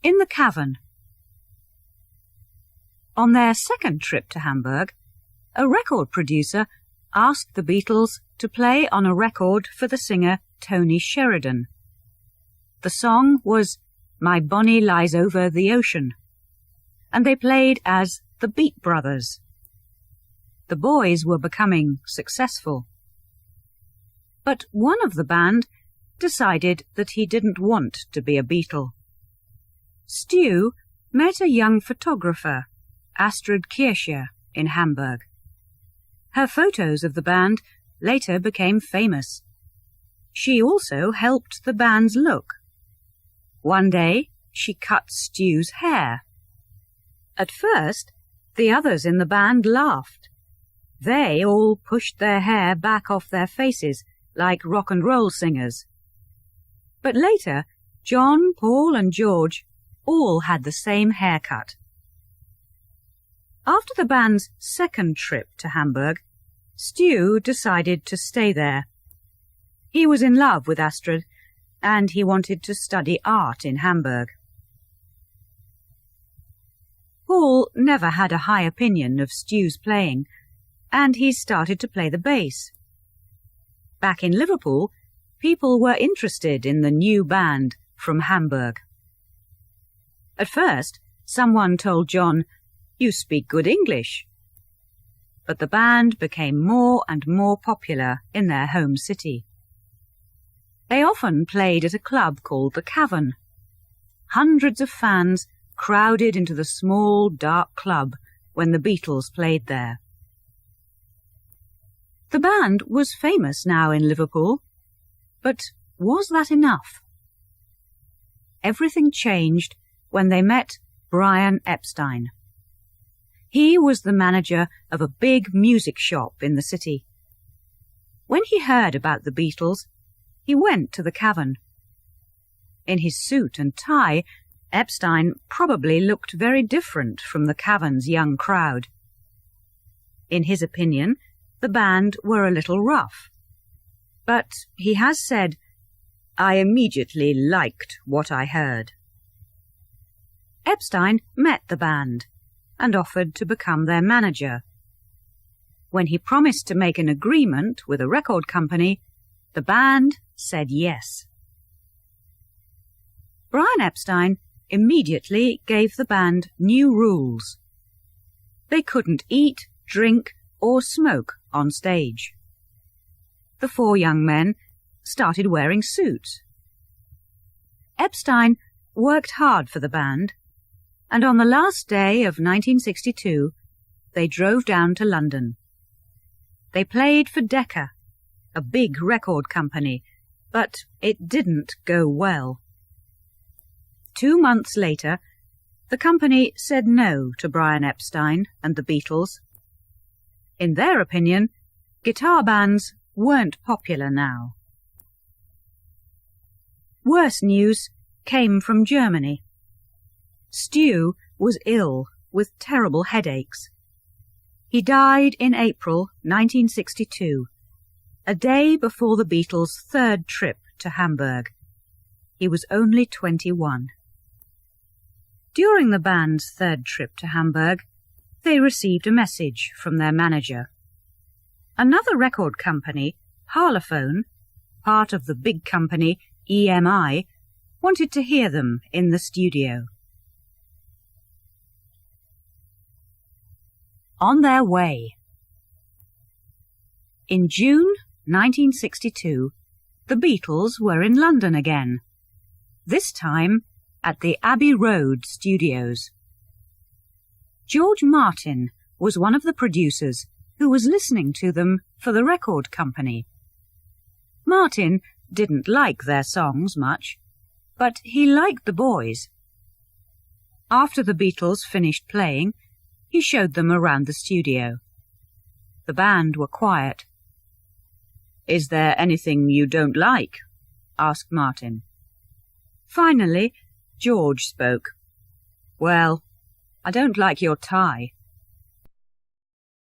In the Cavern. On their second trip to Hamburg, a record producer asked the Beatles to play on a record for the singer Tony Sheridan. The song was My Bonnie Lies Over the Ocean, and they played as the Beat Brothers. The boys were becoming successful. But one of the band decided that he didn't want to be a Beatle. Stu met a young photographer, Astrid Kircher, in Hamburg. Her photos of the band later became famous. She also helped the band's look. One day, she cut Stu's hair. At first, the others in the band laughed. They all pushed their hair back off their faces like rock and roll singers. But later, John, Paul and George all had the same haircut. After the band's second trip to Hamburg, Stu decided to stay there. He was in love with Astrid, and he wanted to study art in Hamburg. Paul never had a high opinion of Stu's playing, and he started to play the bass. Back in Liverpool, people were interested in the new band from Hamburg. At first, someone told John, "You speak good English." But the band became more and more popular in their home city. They often played at a club called the Cavern. Hundreds of fans crowded into the small, dark club when the Beatles played there. The band was famous now in Liverpool, but was that enough? Everything changed when they met Brian Epstein. He was the manager of a big music shop in the city. When he heard about the Beatles, he went to the Cavern. In his suit and tie, Epstein probably looked very different from the Cavern's young crowd. In his opinion, the band were a little rough. But he has said, "I immediately liked what I heard." Epstein met the band and offered to become their manager. When he promised to make an agreement with a record company, the band said yes. Brian Epstein immediately gave the band new rules. They couldn't eat, drink, or smoke on stage. The four young men started wearing suits. Epstein worked hard for the band, and on the last day of 1962, they drove down to London. They played for Decca, a big record company, but it didn't go well. 2 months later, the company said no to Brian Epstein and the Beatles. In their opinion, guitar bands weren't popular now. Worse news came from Germany. Stu was ill with terrible headaches. He died in April 1962, a day before the Beatles' third trip to Hamburg. He was only 21. During the band's third trip to Hamburg, they received a message from their manager. Another record company, Parlophone, part of the big company EMI, wanted to hear them in the studio. On their way. In June 1962, the Beatles were in London again, this time at the Abbey Road Studios. George Martin was one of the producers who was listening to them for the record company. Martin didn't like their songs much, but he liked the boys. After the Beatles finished playing, he showed them around the studio. The band were quiet. "Is there anything you don't like?" asked Martin. Finally, George spoke. "Well, I don't like your tie."